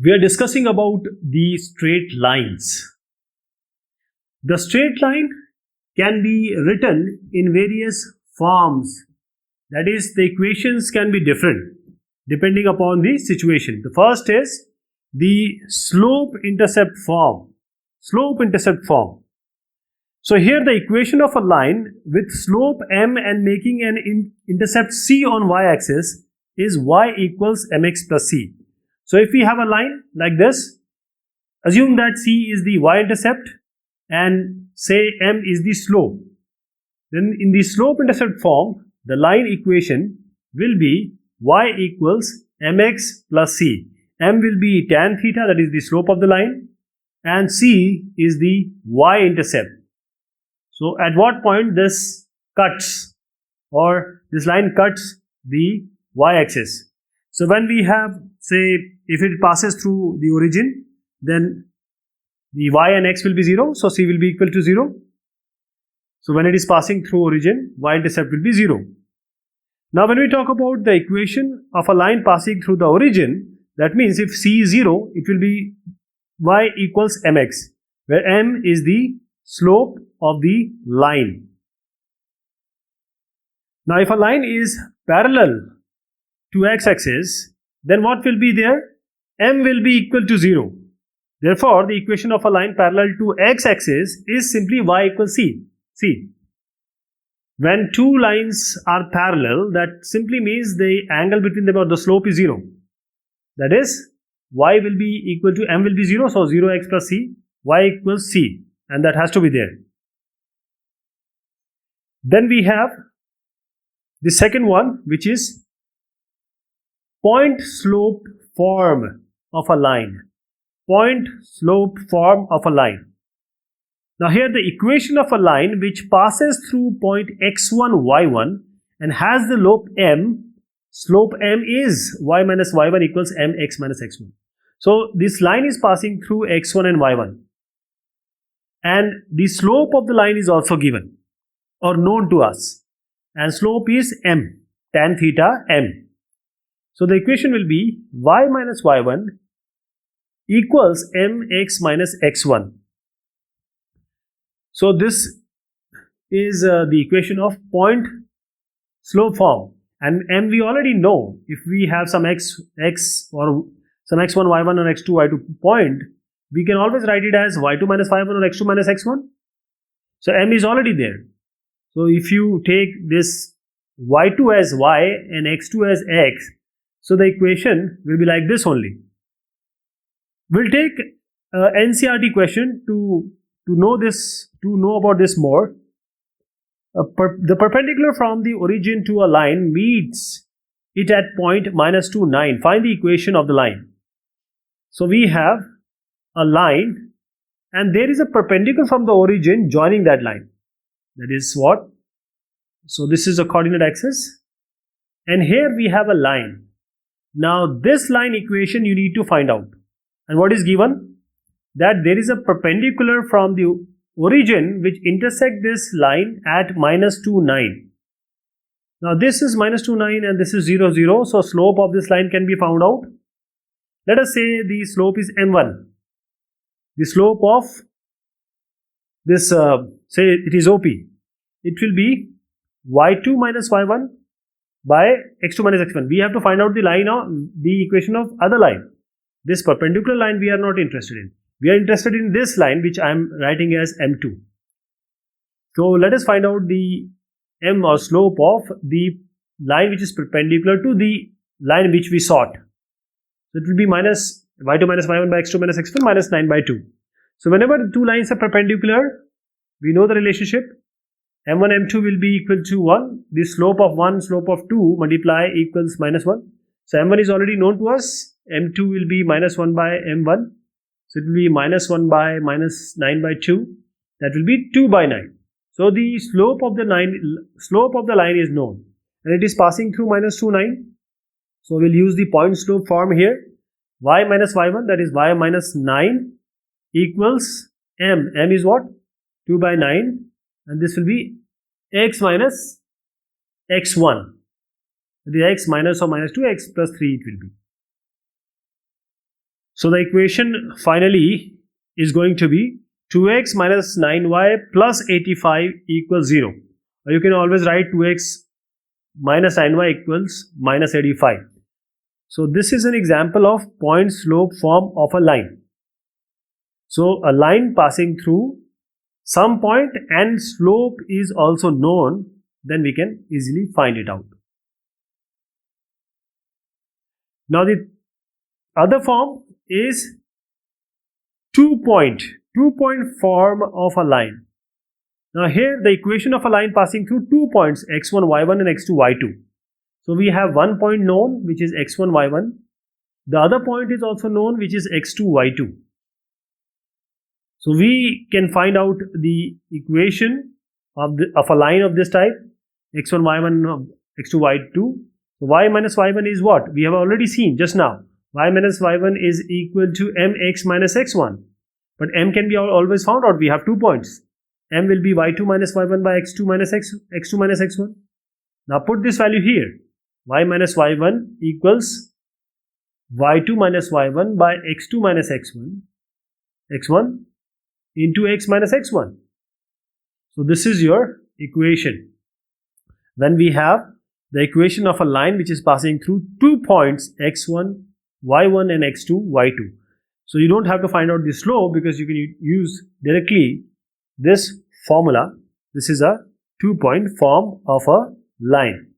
we are discussing about the straight lines. The straight line can be written in various forms. That is, the equations can be different depending upon the situation. The first is the slope-intercept form. Slope-intercept form. So here the equation of a line with slope m and making an intercept c on y-axis is y equals mx plus c. So if we have a line like this, assume that c is the y-intercept and say m is the slope. Then in the slope-intercept form, the line equation will be y equals mx plus c. M will be tan theta, that is the slope of the line, and c is the y-intercept. So at what point this cuts, or this line cuts the y-axis. So when we have, say, if it passes through the origin, then the y and x will be 0, so c will be equal to 0. So when it is passing through origin, y-intercept will be 0. Now when we talk about the equation of a line passing through the origin, that means if c is 0, it will be y equals mx, where m is the slope of the line. Now if a line is parallel to x-axis, then what will be there? M will be equal to 0. Therefore, the equation of a line parallel to x-axis is simply y equals c. When two lines are parallel, that simply means the angle between them or the slope is 0. That is, y will be equal to m will be 0, so 0x plus c, y equals c, and that has to be there. Then we have the second one, which is point slope form of a line. Point slope form of a line. Now here the equation of a line which passes through point x1, y1 and has the slope m is y minus y1 equals mx minus x1. So this line is passing through x1 and y1. And the slope of the line is also given or known to us. And slope is m, tan theta m. So the equation will be y minus y1 equals mx minus x1. So this is the equation of point slope form, and m we already know. If we have some x or some x1, y1 or x2, y2 point, we can always write it as y2 minus y1 or x2 minus x1. So m is already there. So if you take this y2 as y and x2 as x, so the equation will be like this only. We'll take NCERT question to know about this more. The perpendicular from the origin to a line meets it at point minus 2, 9. Find the equation of the line. So we have a line and there is a perpendicular from the origin joining that line. That is what? So this is a coordinate axis and here we have a line. Now this line equation you need to find out. And what is given? That there is a perpendicular from the origin which intersect this line at minus 2, 9. Now this is minus 2, 9 and this is 0, 0. So slope of this line can be found out. Let us say the slope is m1. The slope of this, say it is OP. It will be y2 minus y1 by x2 minus x1. We have to find out the line of the equation of other line. This perpendicular line we are not interested in. We are interested in this line which I am writing as m2. So let us find out the m or slope of the line which is perpendicular to the line which we sought. So it will be minus y2 minus y1 by x2 minus x1 minus 9 by 2. So whenever the two lines are perpendicular, we know the relationship. m1, m2 will be equal to 1. The slope of 1, slope of 2 multiply equals minus 1. So m1 is already known to us. m2 will be minus 1 by m1. So it will be minus 1 by minus 9 by 2. That will be 2 by 9. So the slope of the line is known. And it is passing through minus 2, 9. So we'll use the point slope form here. Y minus y1, that is y minus 9 equals m. M is what? 2 by 9. And this will be x minus x1. The x minus or minus 2, x plus 3 it will be. So the equation finally is going to be 2x minus 9y plus 85 equals 0. Or you can always write 2x minus 9y equals minus 85. So this is an example of point slope form of a line. So a line passing through some point and slope is also known, then we can easily find it out. Now the other form is two-point form of a line. Now here the equation of a line passing through 2 points x1, y1 and x2, y2. So we have one point known, which is x1, y1. The other point is also known, which is x2, y2. So we can find out the equation of a line of this type, x1, y1, x2, y2. So y minus y1 is what? We have already seen just now. Y minus y1 is equal to mx minus x1. But m can be always found out. We have 2 points. M will be y2 minus y1 by x2 minus x1. Now put this value here. Y minus y1 equals y2 minus y1 by x2 minus x1 into x minus x1. So this is your equation. When we have the equation of a line which is passing through 2 points x1, y1 and x2, y2. So you don't have to find out the slope because you can use directly this formula. This is a 2-point form of a line.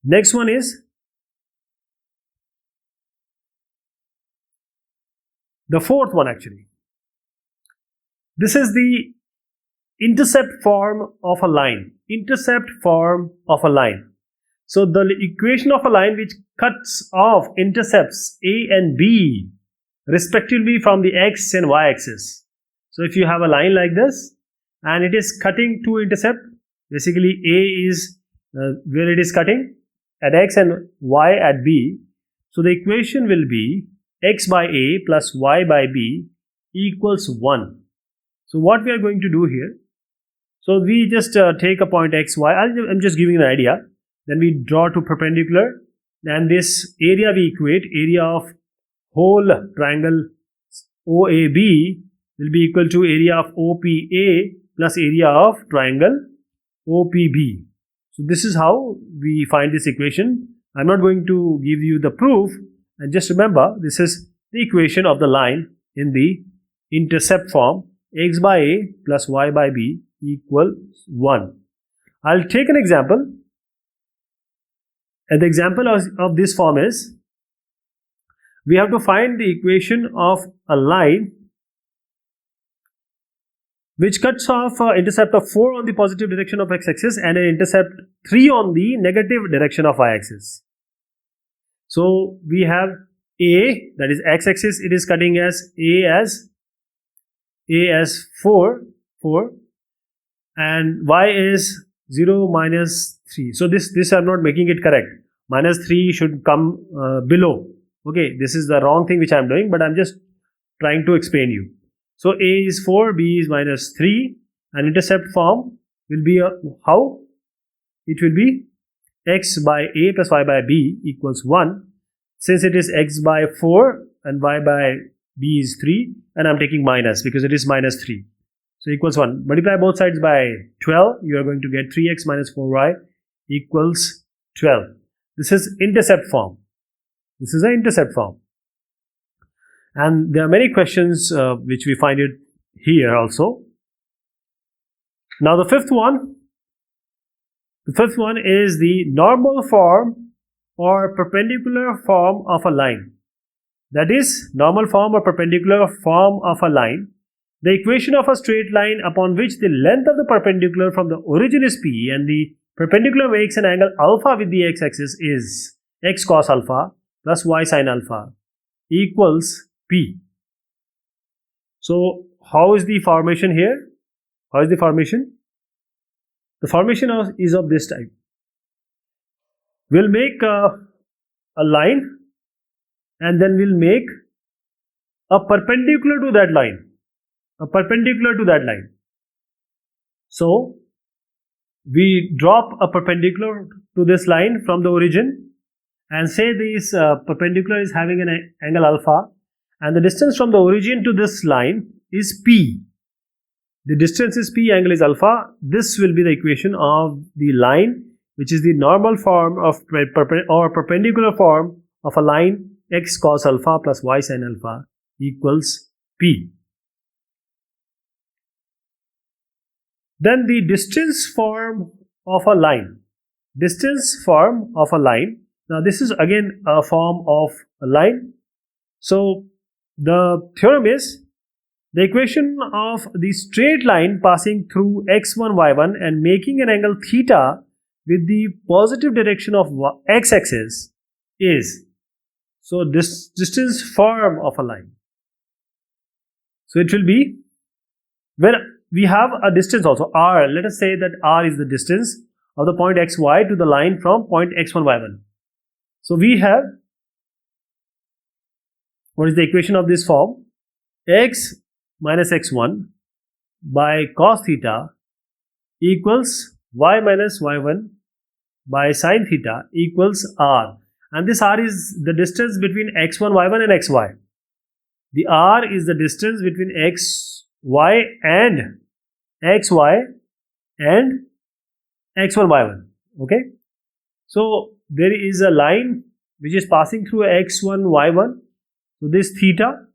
Next one is the fourth one actually. This is the intercept form of a line. Intercept form of a line. So the equation of a line which cuts off intercepts A and B respectively from the x and y axis. So if you have a line like this and it is cutting two intercept, basically A is where it is cutting at x and y at b. So the equation will be x by A plus y by b equals 1. So what we are going to do here, so we just take a point x, y. I'm just giving an idea. Then we draw to perpendicular, and this area we equate, area of whole triangle OAB will be equal to area of OPA plus area of triangle OPB. So this is how we find this equation. I'm not going to give you the proof, and just remember this is the equation of the line in the intercept form, x by A plus y by B equals 1. I'll take an example, and the example of this form is, we have to find the equation of a line which cuts off an intercept of 4 on the positive direction of x-axis and an intercept 3 on the negative direction of y-axis. So we have A, that is x-axis, it is cutting as A as 4, and y is 0 minus 3. So this I'm not making it correct. Minus 3 should come below. Okay, this is the wrong thing which I'm doing, but I'm just trying to explain you. So A is 4, B is minus 3, and intercept form will be how? It will be x by A plus y by B equals 1. Since it is x by 4 and y by B is 3, and I'm taking minus because it is minus 3. So equals 1. Multiply both sides by 12, you are going to get 3x minus 4y equals 12. This is intercept form. This is an intercept form. And there are many questions which we find it here also. Now the fifth one is the normal form or perpendicular form of a line. That is, normal form or perpendicular form of a line. The equation of a straight line upon which the length of the perpendicular from the origin is p and the perpendicular makes an angle alpha with the x-axis is x cos alpha plus y sin alpha equals p. So how is the formation here? How is the formation? The formation is of this type. We'll make a line, and then we'll make a perpendicular to that line. So we drop a perpendicular to this line from the origin, and say this perpendicular is having an angle alpha, and the distance from the origin to this line is p. The distance is p, angle is alpha. This will be the equation of the line, which is the normal form of or perpendicular form of a line x cos alpha plus y sin alpha equals p. Then the distance form of a line. Distance form of a line. Now this is again a form of a line. So the theorem is the equation of the straight line passing through x1, y1 and making an angle theta with the positive direction of x-axis is, so this distance form of a line. So it will be, where we have a distance also, r. Let us say that r is the distance of the point xy to the line from point x1, y1. So we have, what is the equation of this form? X minus x1 by cos theta equals y minus y1 by sin theta equals r. And this r is the distance between x1, y1 and xy. The r is the distance between xy and xy and x1, y1. Okay. So there is a line which is passing through x1, y1. So this theta,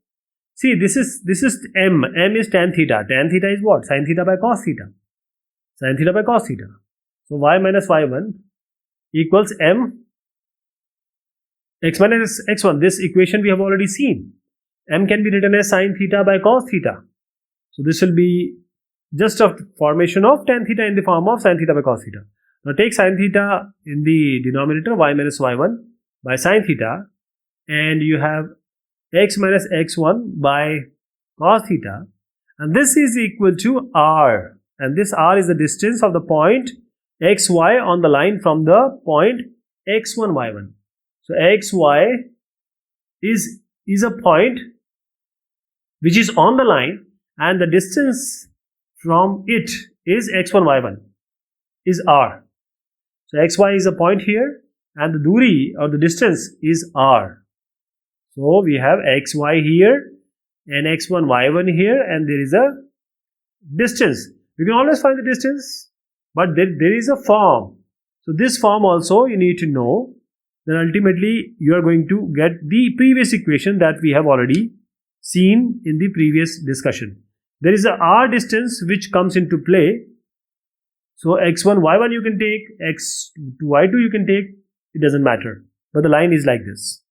see this is m. M is tan theta. Tan theta is what? Sin theta by cos theta. Sin theta by cos theta. So y minus y1 equals m x minus x1. This equation we have already seen. M can be written as sin theta by cos theta. So this will be just a formation of tan theta in the form of sin theta by cos theta. Now take sin theta in the denominator, y minus y1 by sin theta, and you have x minus x1 by cos theta, and this is equal to r, and this r is the distance of the point xy on the line from the point x1, y1. So xy is a point which is on the line, and the distance from it is x1, y1 is r. So xy is a point here, and the duri or the distance is r. So we have xy here and x1, y1 here, and there is a distance. You can always find the distance, but there is a form. So this form also you need to know. Then ultimately you are going to get the previous equation that we have already seen in the previous discussion. There is a r distance which comes into play. So x1, y1 you can take, x2, y2 you can take, it doesn't matter. But the line is like this.